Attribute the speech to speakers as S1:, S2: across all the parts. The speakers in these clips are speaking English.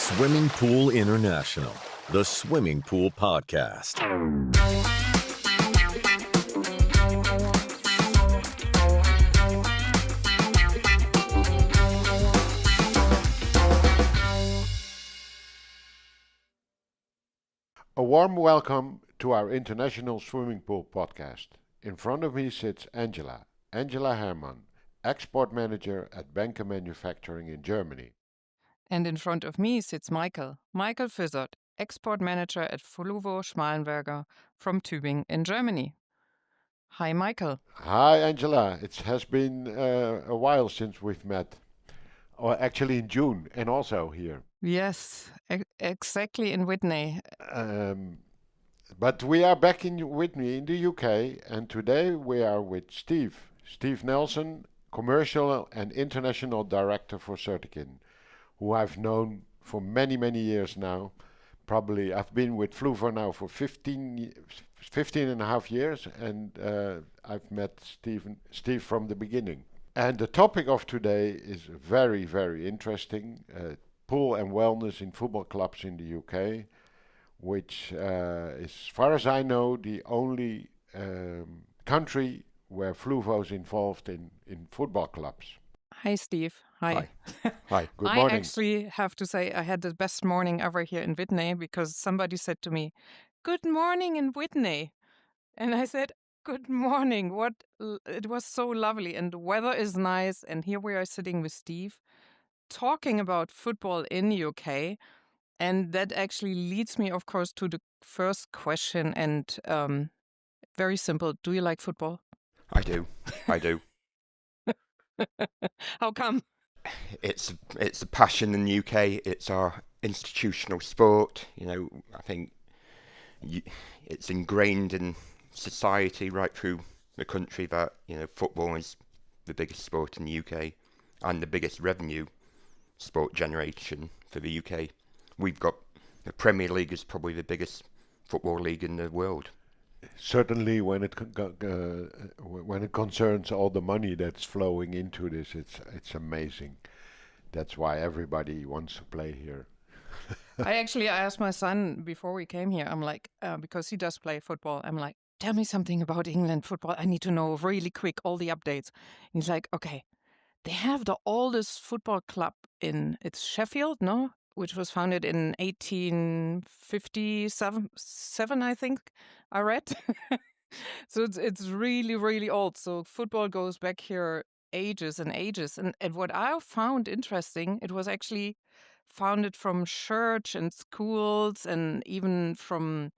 S1: Swimming Pool International, the Swimming Pool Podcast.
S2: A warm welcome to our International Swimming Pool Podcast. In front of me sits Angela Herrmann, Export Manager at Benke Manufacturing in Germany.
S3: And in front of me sits Michael Fissert, Export Manager at Fluvo Schmalenberger from Tübingen in Germany. Hi, Michael.
S2: Hi, Angela. It has been a while since we've met. Or actually in June, and also here.
S3: Yes, exactly in Witney.
S2: But we are back in Witney in the UK, and today we are with Steve Nelson, Commercial and International Director for Certikin, who I've known for many, many years now. Probably I've been with Fluvo now for 15 and a half years, and I've met Steve from the beginning. And the topic of today is very, very interesting. Pool and wellness in football clubs in the UK, which is, as far as I know, the only country where Fluvo is involved in football clubs.
S3: Hi, Steve. Hi.
S2: Hi. Good morning.
S3: I actually have to say I had the best morning ever here in Witney because somebody said to me, "Good morning in Witney." And I said, "Good morning." It was so lovely, and the weather is nice. And here we are sitting with Steve, talking about football in UK, and that actually leads me, of course, to the first question. And very simple: do you like football?
S4: I do.
S3: How come?
S4: It's a passion in the UK. It's our institutional sport. You know, I think it's ingrained in society right through the country that, you know, football is the biggest sport in the UK and the biggest revenue sport generation for the UK. We've got the Premier League is probably the biggest football league in the world.
S2: Certainly, when it concerns all the money that's flowing into this, it's amazing. That's why everybody wants to play here.
S3: I asked my son before we came here. I'm like, because he does play football. I'm like, tell me something about England football. I need to know really quick all the updates. And he's like, okay, they have the oldest football club it's Sheffield, no? Which was founded in 1857, I think I read. So it's really, really old. So football goes back here ages and ages. And what I found interesting, it was actually founded from church and schools and even from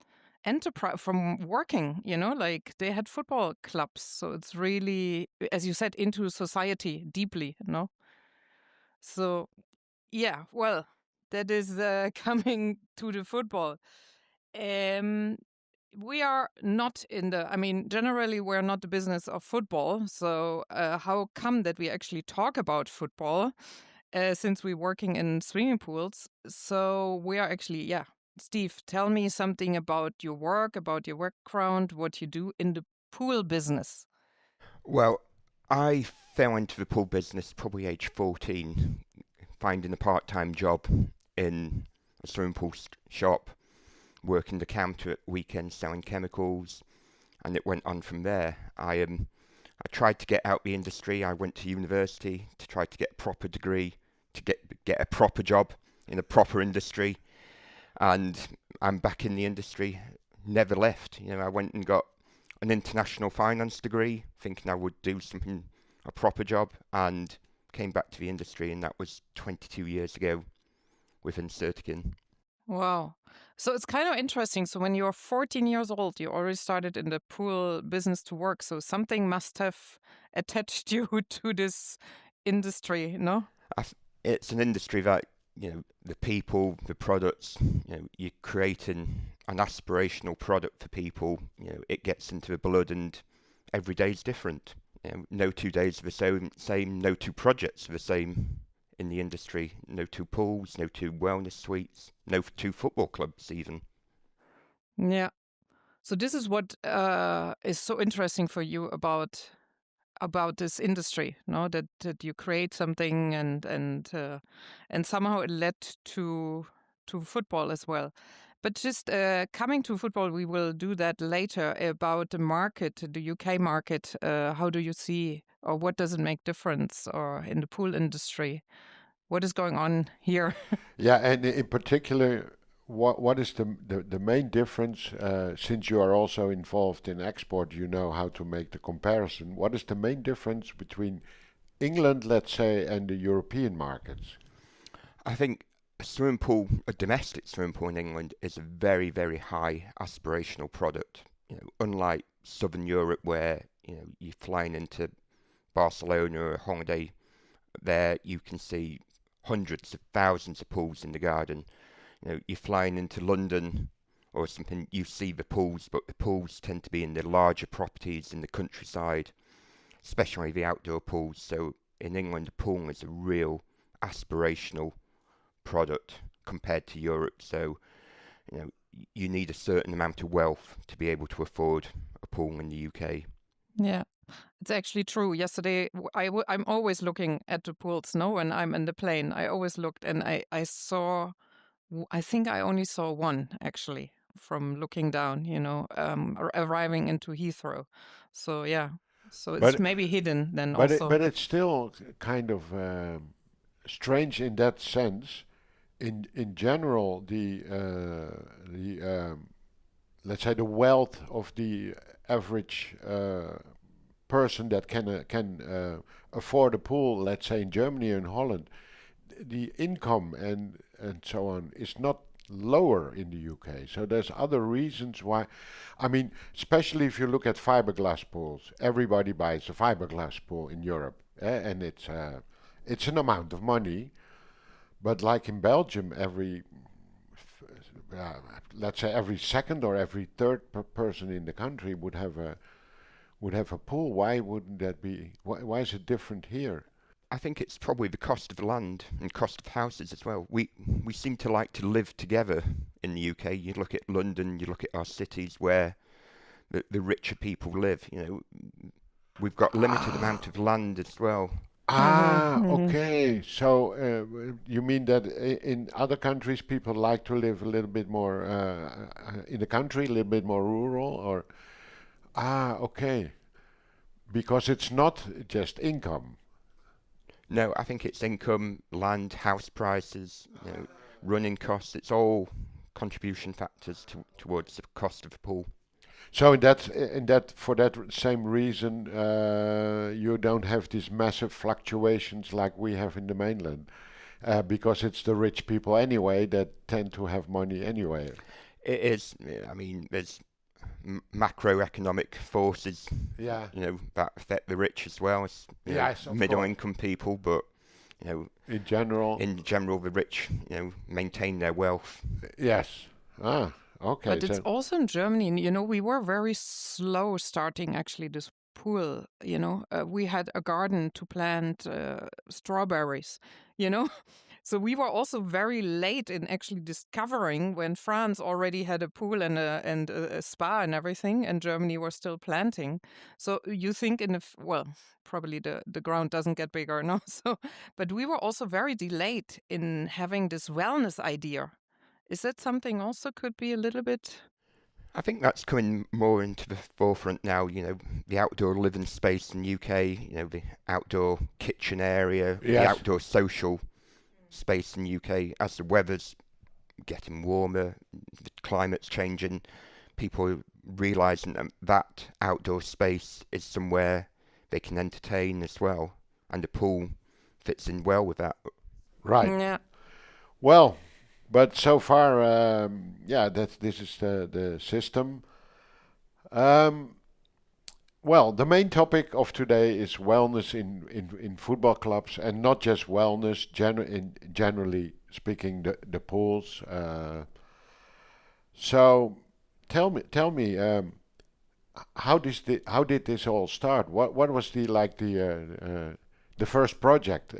S3: enterprise, from working, like they had football clubs. So it's really, as you said, into society deeply, So, yeah, well, that is coming to the football. We are not generally we're not the business of football. So how come that we actually talk about football since we're working in swimming pools? So we are actually, Steve, tell me something about your work, about your background, what you do in the pool business.
S4: Well, I fell into the pool business probably age 14, finding a part-time job in a swimming pool shop, working the counter at weekends selling chemicals, and it went on from there. I tried to get out the industry. I went to university to try to get a proper degree, to get a proper job in a proper industry, and I'm back in the industry, never left. I went and got an international finance degree, thinking I would do a proper job, and came back to the industry, and that was 22 years ago within Certikin.
S3: Wow. So it's kind of interesting. So when you're 14 years old, you already started in the pool business to work. So something must have attached you to this industry, no?
S4: It's an industry that, the people, the products, you're creating an aspirational product for people. It gets into the blood, and every day is different. No 2 days are the same, no two projects are the same in the industry. No two pools, no two wellness suites, no two football clubs even.
S3: Yeah. So this is what is so interesting for you about this industry, that you create something and somehow it led to to football as well. But just coming to football, we will do that later. About the market, the UK market. How do you see, or what does it make difference, or in the pool industry? What is going on here?
S2: Yeah, and in particular, what is the main difference? Since you are also involved in export, you know how to make the comparison. What is the main difference between England, let's say, and the European markets?
S4: I think a domestic swimming pool in England is a very, very high aspirational product. Unlike Southern Europe, where you're flying into Barcelona or a holiday, there you can see hundreds of thousands of pools in the garden. You're flying into London or something, you see the pools, but the pools tend to be in the larger properties in the countryside, especially the outdoor pools. So in England, a pool is a real aspirational product compared to Europe. So you need a certain amount of wealth to be able to afford a pool in the UK.
S3: Yeah, it's actually true. Yesterday, I'm always looking at the pools. No, when I'm in the plane, I always looked, and I saw. I think I only saw one actually from looking down. Arriving into Heathrow. So yeah, so it's
S2: But
S3: maybe hidden then
S2: but
S3: also.
S2: it's still kind of strange in that sense. In general, let's say the wealth of the average person that can afford a pool, let's say in Germany and Holland, the income and so on is not lower in the UK. So there's other reasons why. I mean, especially if you look at fiberglass pools, everybody buys a fiberglass pool in Europe, and it's an amount of money. But like in Belgium, let's say every second or every third person in the country would have a pool. Why wouldn't that be? Why is it different here?
S4: I think it's probably the cost of land and cost of houses as well. We seem to like to live together in the UK. You look at London, you look at our cities where the richer people live. We've got limited amount of land as well.
S2: Okay. So you mean that in other countries people like to live a little bit more in the country, a little bit more rural, or okay, because it's not just income.
S4: No, I think it's income, land, house prices, running costs. It's all contribution factors towards the cost of a pool.
S2: So in that for that same reason, you don't have these massive fluctuations like we have in the mainland, because it's the rich people anyway that tend to have money anyway.
S4: It is. I mean, there's macroeconomic forces,
S2: Yeah.
S4: that affect the rich as well as
S2: Yes, of
S4: middle
S2: course.
S4: income people. But
S2: In general,
S4: in general, the rich, maintain their wealth.
S2: yes. Okay.
S3: But it's
S2: So
S3: also in Germany. We were very slow starting actually this pool. We had a garden to plant strawberries. You know, so we were also very late in actually discovering when France already had a pool and a spa and everything, and Germany was still planting. So you think probably the ground doesn't get bigger, no. So, but we were also very delayed in having this wellness idea. Is that something also could be a little bit?
S4: I think that's coming more into the forefront now. The outdoor living space in UK. The outdoor kitchen area, the
S2: yes.
S4: outdoor social space in UK. As the weather's getting warmer, the climate's changing, people are realising that outdoor space is somewhere they can entertain as well, and the pool fits in well with that.
S2: Right.
S3: Yeah.
S2: Well, but so far, this is the system. Um, well, the main topic of today is wellness in football clubs, and not just wellness, generally speaking, the pools. So tell me, how did this all start? What was the first project?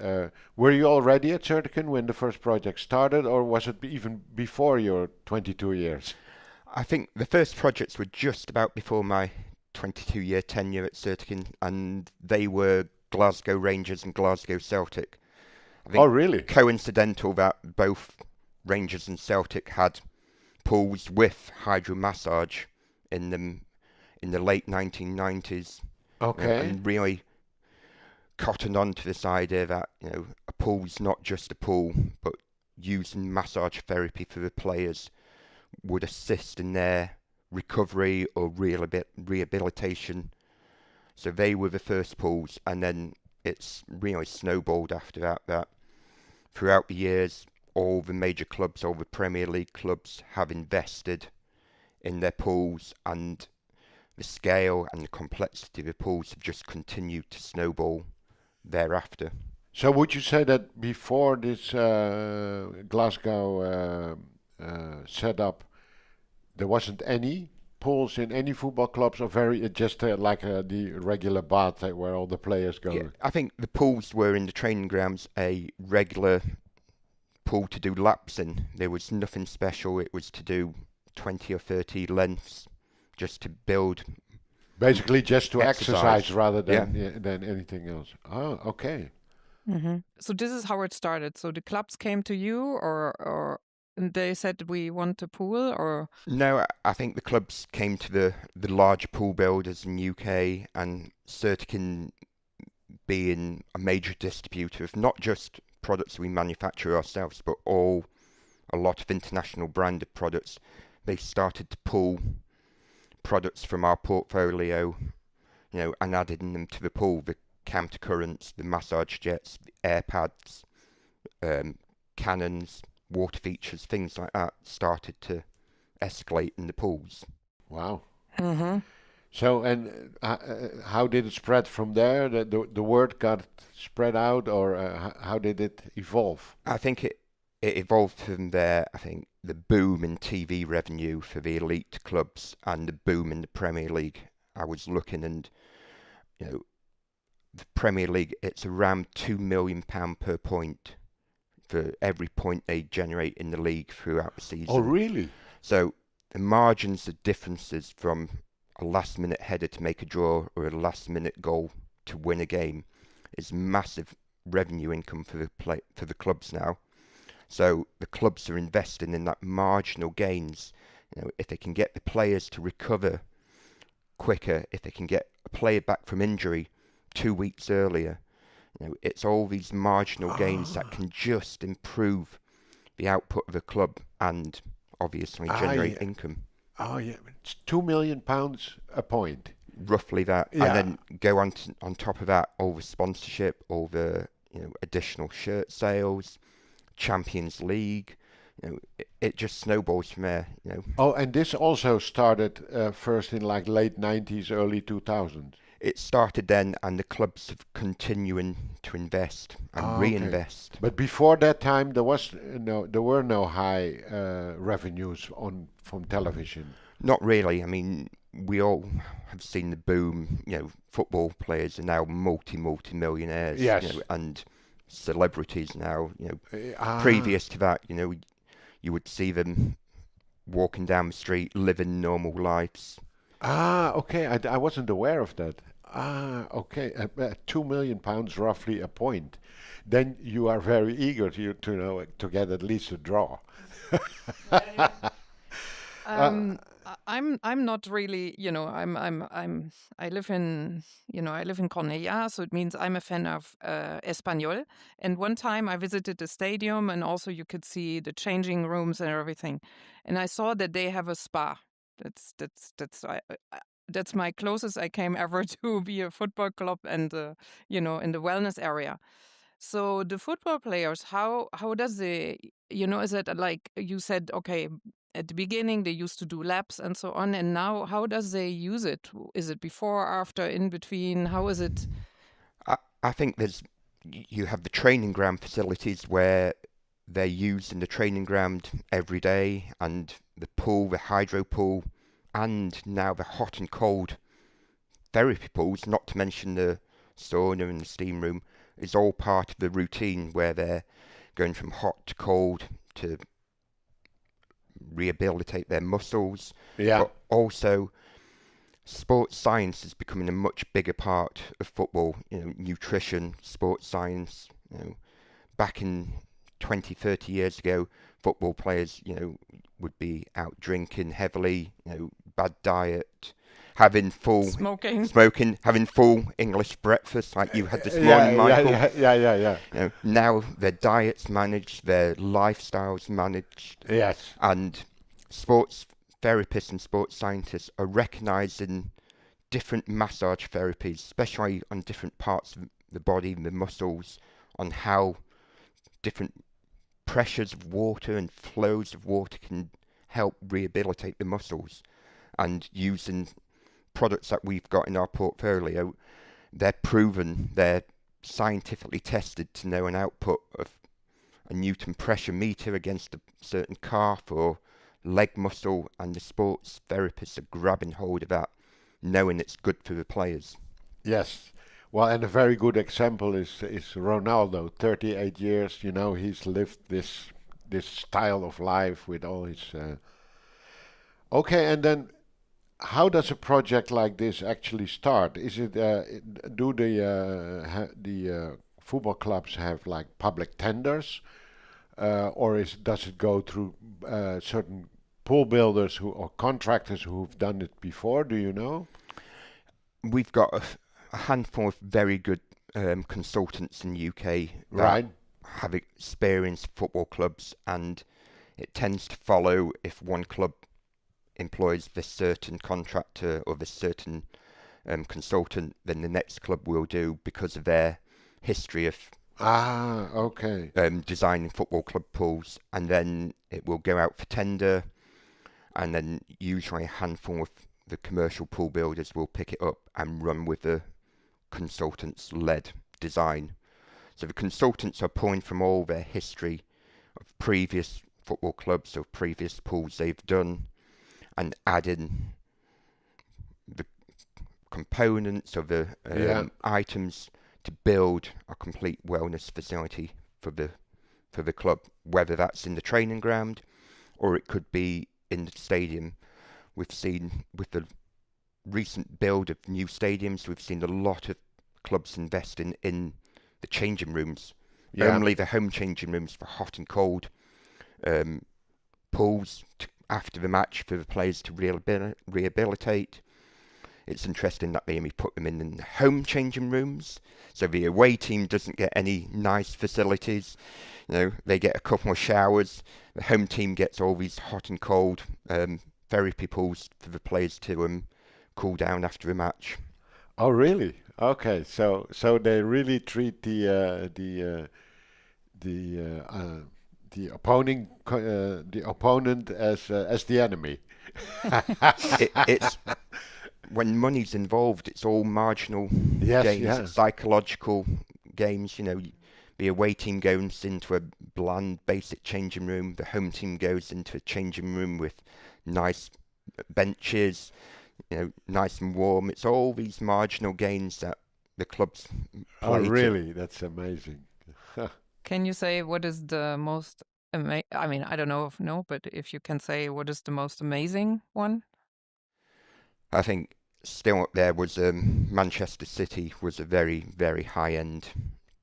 S2: Were you already at Certikin when the first project started, or was it even before your 22 years?
S4: I think the first projects were just about before my 22-year tenure at Certikin, and they were Glasgow Rangers and Glasgow Celtic. I think
S2: Oh, really?
S4: coincidental that both Rangers and Celtic had pools with hydro massage in them in the late 1990s.
S2: Okay.
S4: And really cottoned on to this idea that, a pool's not just a pool, but using massage therapy for the players would assist in their recovery or rehabilitation. So they were the first pools, and then it's really snowballed after that throughout the years, all the major clubs, all the Premier League clubs have invested in their pools, and the scale and the complexity of the pools have just continued to snowball thereafter.
S2: So would you say that before this Glasgow setup, there wasn't any pools in any football clubs, or very just like the regular bath where all the players go?
S4: Yeah, I think the pools were in the training grounds a regular pool to do laps in. There was nothing special. It was to do 20 or 30 lengths just to build.
S2: Basically just to exercise rather
S4: Yeah.
S2: than anything else. Oh, okay.
S3: So this is how it started. So the clubs came to you, or and they said we want a pool, or
S4: No, I think the clubs came to the large pool builders in UK, and Certikin being a major distributor of not just products we manufacture ourselves, but a lot of international branded products. They started to pull products from our portfolio, and adding them to the pool. The counter currents, the massage jets, the air pads, cannons, water features, things like that started to escalate in the pools.
S2: Wow.
S3: Mhm.
S2: So, and how did it spread from there? The word got spread out, or how did it evolve?
S4: I think it evolved from there. I think the boom in TV revenue for the elite clubs and the boom in the Premier League. I was looking, and the Premier League, it's around £2 million per point for every point they generate in the league throughout the season.
S2: Oh, really?
S4: So the margins, the differences from a last-minute header to make a draw or a last-minute goal to win a game is massive revenue income for the clubs now. So the clubs are investing in that marginal gains. If they can get the players to recover quicker, if they can get a player back from injury 2 weeks earlier, it's all these marginal gains that can just improve the output of a club and obviously generate income.
S2: Oh, yeah. It's £2 million a point.
S4: Roughly that.
S2: Yeah.
S4: And then go on top of that, all the sponsorship, all the additional shirt sales, Champions League. It just snowballs from there.
S2: Oh, and this also started first in like late 90s, early 2000s.
S4: It started then, and the clubs have continuing to invest and reinvest.
S2: But before that time, there were no high revenues from television.
S4: Not really. I mean, we all have seen the boom. Football players are now multi-millionaires.
S2: Yes.
S4: And celebrities now. Previous to that, you would see them walking down the street, living normal lives.
S2: Okay. I wasn't aware of that. Okay. £2 million roughly a point. Then you are very eager to get at least a draw.
S3: I'm not really, I live in Cornellà, so it means I'm a fan of Espanyol. And one time I visited the stadium, and also you could see the changing rooms and everything. And I saw that they have a spa. That's my closest I came ever to be a football club, and in the wellness area. So the football players, how does they, is it like you said, okay, at the beginning they used to do laps and so on, and now how does they use it? Is it before, after, in between? How is it?
S4: I think you have the training ground facilities where they're used in the training ground every day, and the pool, the hydro pool, and now the hot and cold therapy pools, not to mention the sauna and the steam room, is all part of the routine where they're going from hot to cold to rehabilitate their muscles.
S2: Yeah.
S4: But also, sports science is becoming a much bigger part of football. Nutrition, sports science. Back in 20, 30 years ago, football players, would be out drinking heavily, bad diet, having full
S3: Smoking.
S4: having full English breakfast like you had this
S2: Yeah,
S4: morning, Michael.
S2: yeah.
S4: Now their diets managed, their lifestyles managed,
S2: Yes.
S4: and sports therapists and sports scientists are recognizing different massage therapies, especially on different parts of the body, the muscles, on how different pressures of water and flows of water can help rehabilitate the muscles. And using products that we've got in our portfolio, they're proven, they're scientifically tested to know an output of a Newton pressure meter against a certain calf or leg muscle, and the sports therapists are grabbing hold of that, knowing it's good for the players.
S2: Yes. Well, and a very good example is Ronaldo. 38 years, he's lived this style of life with all his. Okay, and then how does a project like this actually start? Is it do the football clubs have like public tenders, or does it go through certain pool builders or contractors who've done it before? Do you know?
S4: We've got a handful of very good consultants in the UK that
S2: Right.
S4: have experienced football clubs, and it tends to follow if one club employs this certain contractor or this certain consultant, then the next club will do, because of their history of
S2: Okay.
S4: designing football club pools, and then it will go out for tender, and then usually a handful of the commercial pool builders will pick it up and run with the consultants led design. So the consultants are pulling from all their history of previous football clubs or previous pools they've done, and adding the components of the items to build a complete wellness facility for the club, whether that's in the training ground or it could be in the stadium. We've seen with the recent build of new stadiums, we've seen a lot of clubs investing in the changing rooms, only the home changing rooms for hot and cold, pools after the match for the players to rehabilitate. It's interesting that they only put them in the home changing rooms, so the away team doesn't get any nice facilities. They get a couple of showers. The home team gets all these hot and cold therapy pools for the players to cool down after a match.
S2: Oh, really? Okay, so they really treat the opponent as the enemy.
S4: It's when money's involved, it's all marginal
S2: Yes,
S4: games,
S2: yeah.
S4: psychological games. The away team goes into a bland, basic changing room. The home team goes into a changing room with nice benches, nice and warm. It's all these marginal gains that the clubs play.
S2: Oh, really? That's amazing.
S3: Can you say what is the most I mean, I don't know but if you can say what is the most amazing one?
S4: I think still up there was Manchester City was a very, very high-end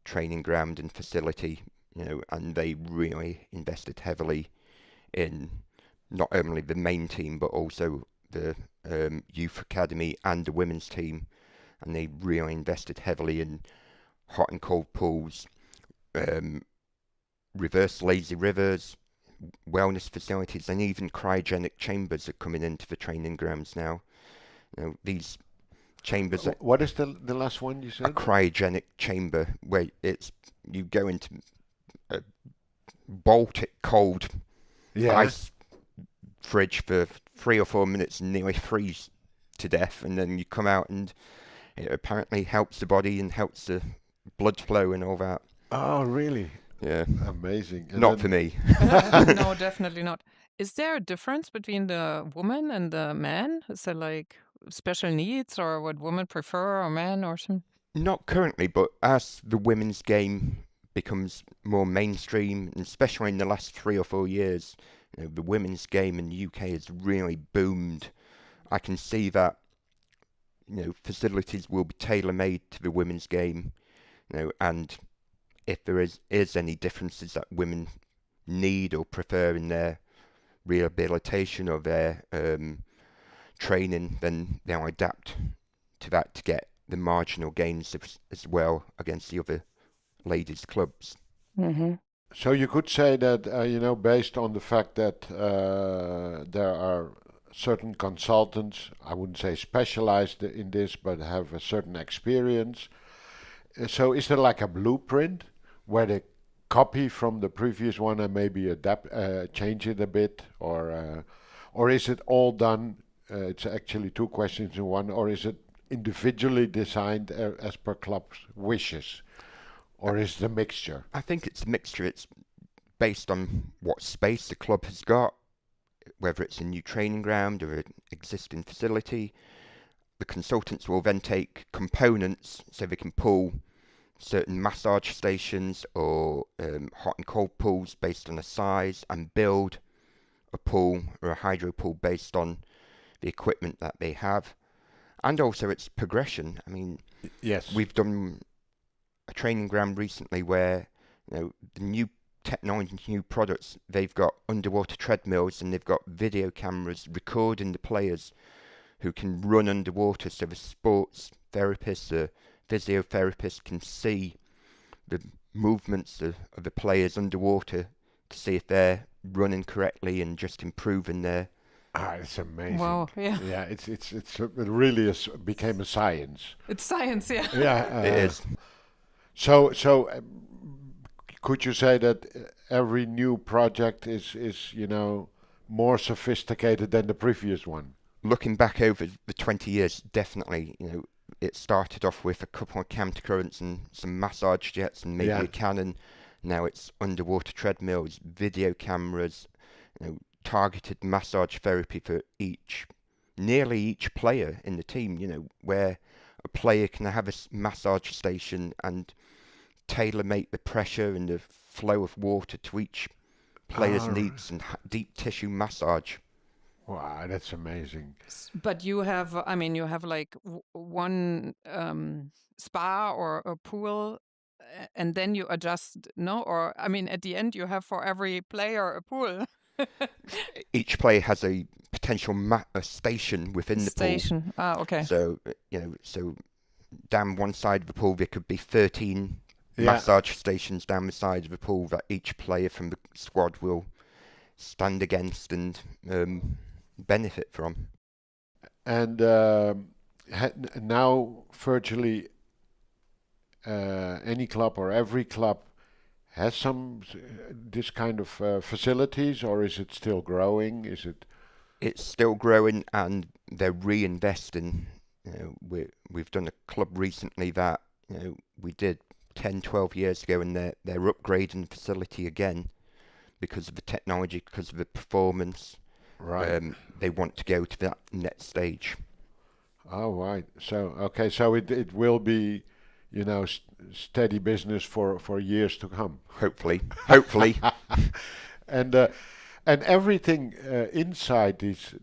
S4: training ground and facility, and they really invested heavily in not only the main team but also the youth academy and the women's team, and they really invested heavily in hot and cold pools, reverse lazy rivers, wellness facilities, and even cryogenic chambers are coming into the training grounds now. These chambers.
S2: What is the last one you said?
S4: A cryogenic chamber, where you go into a Baltic cold ice fridge for 3 or 4 minutes and nearly freeze to death, and then you come out and it apparently helps the body and helps the blood flow and all that.
S2: Oh, really?
S4: Yeah.
S2: Amazing. And
S4: Not for me.
S3: No, definitely not. Is there a difference between the woman and the man? Is there like special needs or what women prefer or men or something?
S4: Not currently, but as the women's game becomes more mainstream, and especially in the last 3 or 4 years, the women's game in the UK has really boomed. I can see that facilities will be tailor-made to the women's game, and if there is any differences that women need or prefer in their rehabilitation or their training, then they'll adapt to that to get the marginal gains as well against the other ladies' clubs.
S3: Mm-hmm.
S2: So you could say that, based on the fact that there are certain consultants, I wouldn't say specialized in this, but have a certain experience. So is there like a blueprint where they copy from the previous one and maybe adapt, change it a bit, or is it all done? It's actually two questions in one, or is it individually designed as per club's wishes, or is it a mixture?
S4: I think it's a mixture. It's based on what space the club has got, whether it's a new training ground or an existing facility. The consultants will then take components so they can pull certain massage stations or hot and cold pools based on a size and build a pool or a hydro pool based on the equipment that they have. And also its progression. I mean,
S2: Yes.
S4: we've done a training ground recently where the new technology, new products, they've got underwater treadmills and they've got video cameras recording the players who can run underwater, so the sports therapists, the physiotherapists can see the movements of the players underwater to see if they're running correctly and just improving their.
S2: It's amazing.
S3: Wow, yeah.
S2: Yeah, it really became a science.
S3: It's science, yeah.
S2: Yeah,
S4: It is.
S2: So could you say that every new project is more sophisticated than the previous one?
S4: Looking back over the 20 years, definitely, it started off with a couple of countercurrents and some massage jets and maybe a cannon. Now it's underwater treadmills, video cameras, targeted massage therapy for nearly each player in the team, where a player can have a massage station and tailor-make the pressure and the flow of water to each player's needs and deep tissue massage.
S2: Wow, that's amazing.
S3: But you have like one spa or a pool, and then you adjust, no? Or, at the end you have for every player a pool.
S4: Each player has a potential a station within the
S3: Station. Ah, okay.
S4: pool. So, so down one side of the pool there could be 13 massage stations down the side of the pool that each player from the squad will stand against and benefit from.
S2: And now virtually any club or every club has some this kind of facilities, or is it still growing?
S4: It's still growing, and they're reinvesting. We've done a club recently that we did 10, 12 years ago, and they're upgrading the facility again because of the technology, because of the performance.
S2: Right.
S4: They want to go to that next stage.
S2: Oh, right. So it will be, steady business for years to come.
S4: Hopefully.
S2: And everything inside these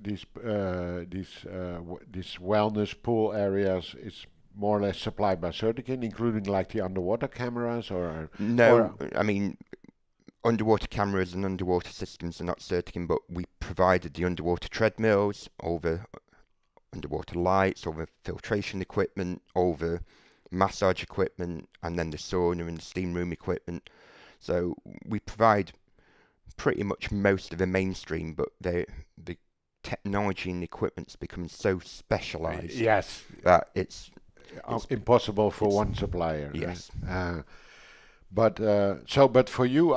S2: wellness pool areas is more or less supplied by Certikin, including like the underwater cameras, or
S4: no. I mean, underwater cameras and underwater systems are not Certikin, but we provided the underwater treadmills, all the underwater lights, all the filtration equipment, all the massage equipment, and then the sauna and the steam room equipment. So we provide pretty much most of the mainstream, but the technology and the equipment's become so specialized that it's
S2: impossible for one supplier.
S4: Yes.
S2: But for you,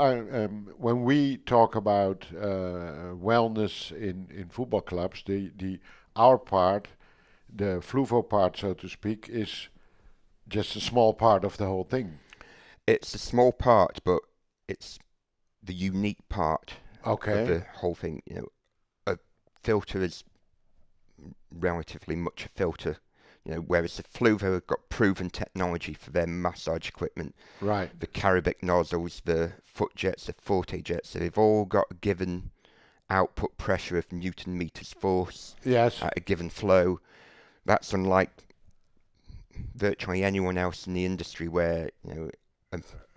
S2: when we talk about wellness in football clubs, our part, the Fluvo part, so to speak, is just a small part of the whole thing.
S4: It's a small part, but it's the unique part of the whole thing. A filter is relatively much a filter. Whereas the Fluvo have got proven technology for their massage equipment.
S2: Right.
S4: The Carabic nozzles, the foot jets, the Forte jets, so they've all got a given output pressure of Newton meters force at a given flow. That's unlike virtually anyone else in the industry where,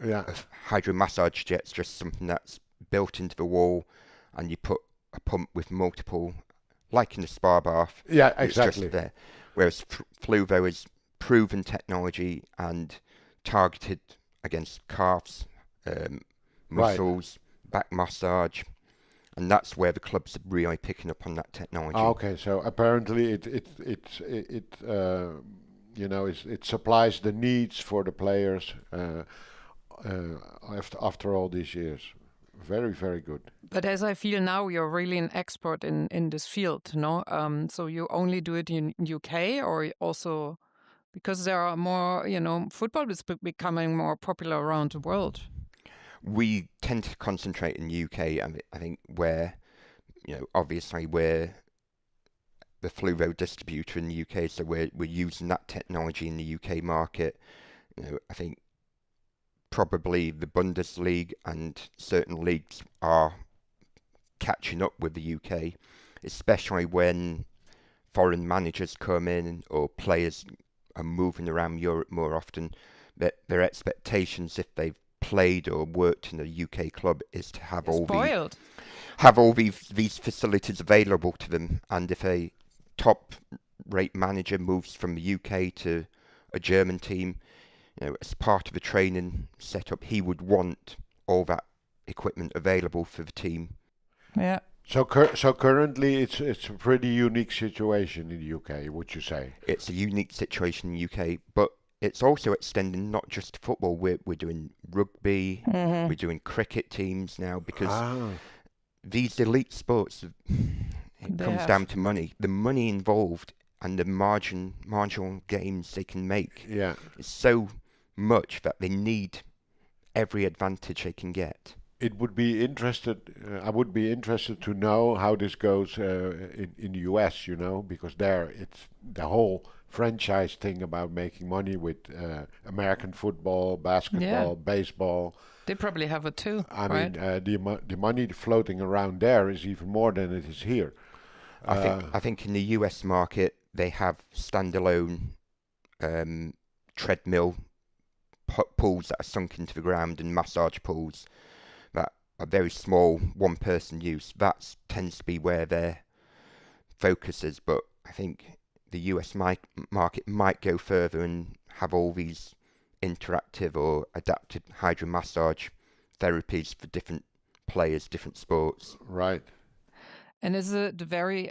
S2: Yeah.
S4: a hydro massage jet's just something that's built into the wall, and you put a pump with multiple, like in a spa bath.
S2: Yeah,
S4: It's
S2: exactly.
S4: just there. Whereas Fluvo is proven technology and targeted against calves, muscles, back massage, and that's where the clubs are really picking up on that technology.
S2: Okay, so apparently it supplies the needs for the players after all these years. Very, very good.
S3: But as I feel now, you're really an expert in this field, no? So you only do it in UK, or also because there are more, football is becoming more popular around the world.
S4: We tend to concentrate in UK, and I think where, obviously we're the Fluvo distributor in the UK, so we're using that technology in the UK market. I think probably the Bundesliga and certain leagues are catching up with the UK, especially when foreign managers come in or players are moving around Europe more often. That their expectations, if they've played or worked in a UK club, is to have all these facilities available to them. And if a top-rate manager moves from the UK to a German team, as part of the training setup, he would want all that equipment available for the team.
S3: Yeah.
S2: So currently it's a pretty unique situation in the UK, would you say?
S4: It's a unique situation in the UK, but it's also extending not just to football. We're doing rugby, we're doing cricket teams now, because these elite sports, it comes down to money. The money involved and the marginal gains they can make is so much that they need every advantage they can get.
S2: I would be interested to know how this goes in the US, because there it's the whole franchise thing about making money with American football, basketball, baseball.
S3: They probably have it too.
S2: I
S3: right?
S2: mean, the money floating around there is even more than it is here.
S4: I think in the US market they have standalone treadmill pools that are sunk into the ground and massage pools that are very small, one-person use. That tends to be where their focus is, but I think the US market might go further and have all these interactive or adapted hydromassage therapies for different players, different sports.
S2: Right.
S3: And is it very,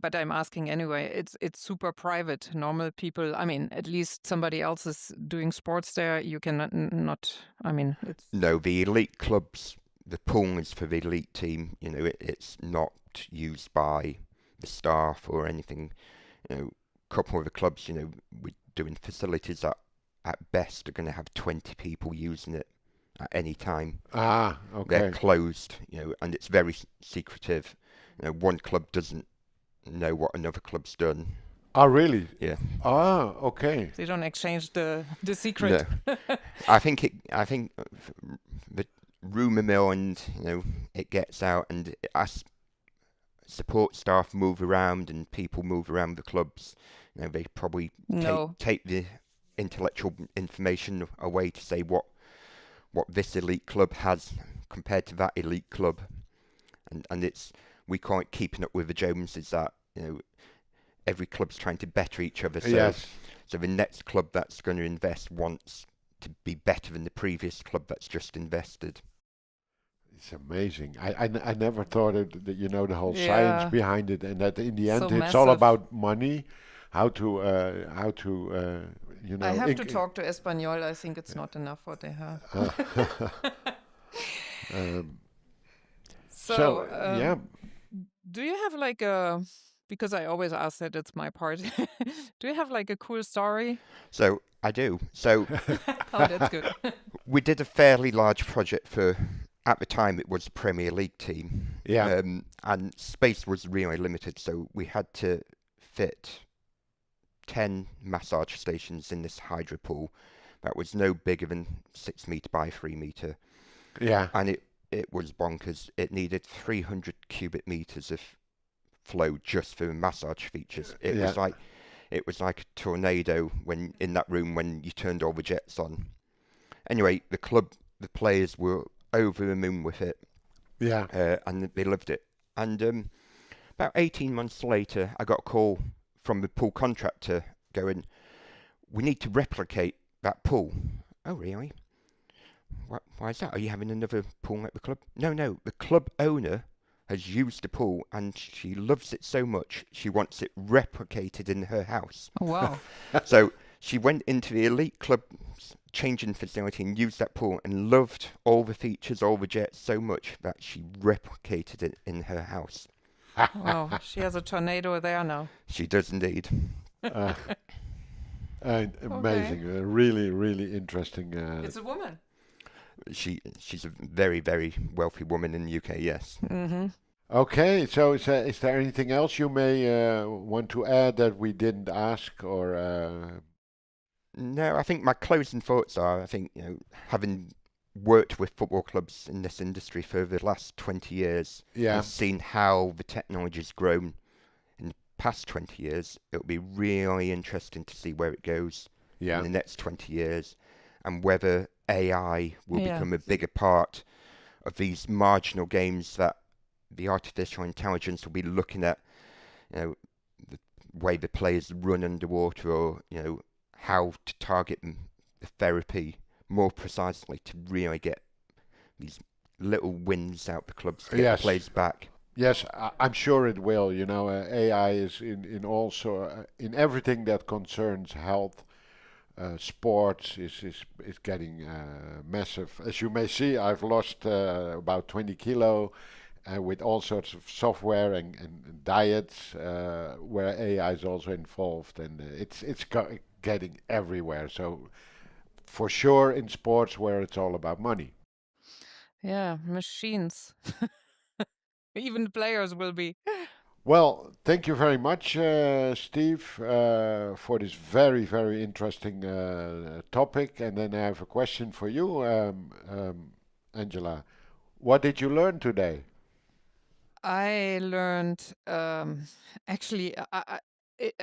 S3: but I'm asking anyway, it's super private. Normal people, at least somebody else is doing sports there. You cannot, it's...
S4: No, the elite clubs, the pool is for the elite team. It's not used by the staff or anything. A couple of the clubs, we're doing facilities that at best are going to have 20 people using it at any time.
S2: Okay.
S4: They're closed, and it's very secretive. One club doesn't know what another club's done.
S2: Oh, really?
S4: Yeah.
S2: Okay.
S3: They don't exchange the secret.
S4: No. I think the rumour mill, and it gets out, and as support staff move around and people move around the clubs, they probably take the intellectual information away to say what this elite club has compared to that elite club, and it's, we call it keeping up with the Joneses, that every club's trying to better each other. So,
S2: yes.
S4: So the next club that's going to invest wants to be better than the previous club that's just invested.
S2: It's amazing. I never thought that the whole science behind it, and that in the end it's all about money. How to
S3: I have to talk to Espanol. I think it's not enough what they have.
S2: Yeah.
S3: Do you have like a, because I always ask that, it's my part. Do you have like a cool story?
S4: So I do. So
S3: oh, that's good.
S4: We did a fairly large project for, at the time it was a Premier League team.
S2: Yeah.
S4: And space was really limited, so we had to fit 10 massage stations in this hydro pool that was no bigger than 6 metre by 3 metre.
S2: Yeah.
S4: And it was bonkers. It needed 300 cubic meters of flow just for massage features. It was like It was like a tornado when in that room when you turned all the jets on. Anyway, the players were over the moon with it.
S2: Yeah.
S4: And they loved it. And about 18 months later, I got a call from the pool contractor going, we need to replicate that pool. Oh, really? Why is that? Are you having another pool at the club? No, the club owner has used the pool and she loves it so much, she wants it replicated in her house.
S3: Wow.
S4: So she went into the elite club changing facility and used that pool and loved all the features, all the jets so much that she replicated it in her house.
S3: Wow. She has a tornado there now.
S4: She does indeed.
S2: Amazing. Really, really interesting.
S3: It's a woman.
S4: She's a very, very wealthy woman in the UK, yes.
S3: Mm-hmm.
S2: Okay, so is there anything else you may want to add that we didn't ask or?
S4: No, I think my closing thoughts are, I think, having worked with football clubs in this industry for the last 20 years,
S2: Yeah.
S4: and seen how the technology's grown in the past 20 years, it'll be really interesting to see where it goes in the next 20 years and whether AI will become a bigger part of these marginal games that the artificial intelligence will be looking at, the way the players run underwater, or, how to target the therapy more precisely to really get these little wins out the clubs to get the players back.
S2: Yes, I'm sure it will. AI is in also in everything that concerns health. Sports is getting massive. As you may see, I've lost about 20 kilo with all sorts of software and diets where AI is also involved, and it's getting everywhere. So for sure in sports where it's all about money.
S3: Yeah, machines. Even the players will be.
S2: Well, thank you very much, Steve, for this very, very interesting topic. And then I have a question for you, Angela. What did you learn today?
S3: I learned, actually,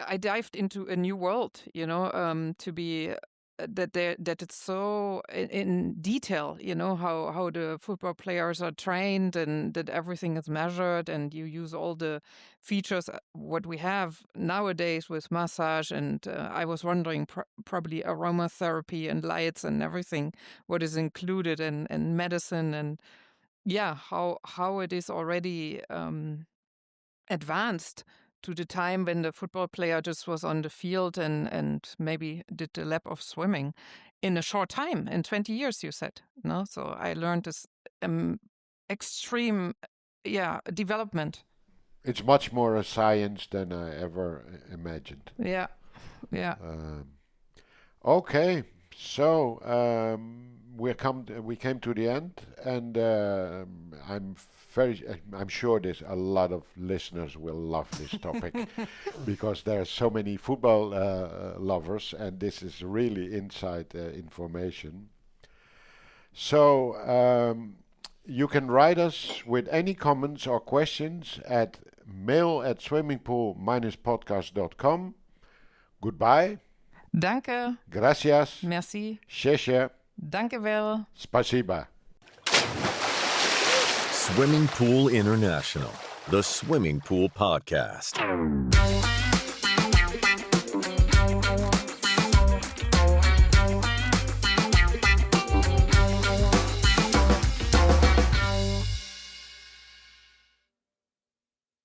S3: I dived into a new world, to be that it's so in detail, how the football players are trained and that everything is measured and you use all the features what we have nowadays with massage and I was wondering probably aromatherapy and lights and everything what is included and medicine and how it is already advanced to the time when the football player just was on the field and maybe did the lap of swimming in a short time, in 20 years, you said. No? So I learned this extreme development.
S2: It's much more a science than I ever imagined.
S3: Yeah.
S2: Okay, so we came to the end, and I'm sure there's a lot of listeners will love this topic because there are so many football lovers, and this is really inside information. So you can write us with any comments or questions at mail@swimmingpool-podcast.com. Goodbye.
S3: Danke.
S2: Gracias.
S3: Merci.
S2: Sheshe.
S3: Danke wel.
S2: Spasiba.
S1: Swimming Pool International, the Swimming Pool Podcast.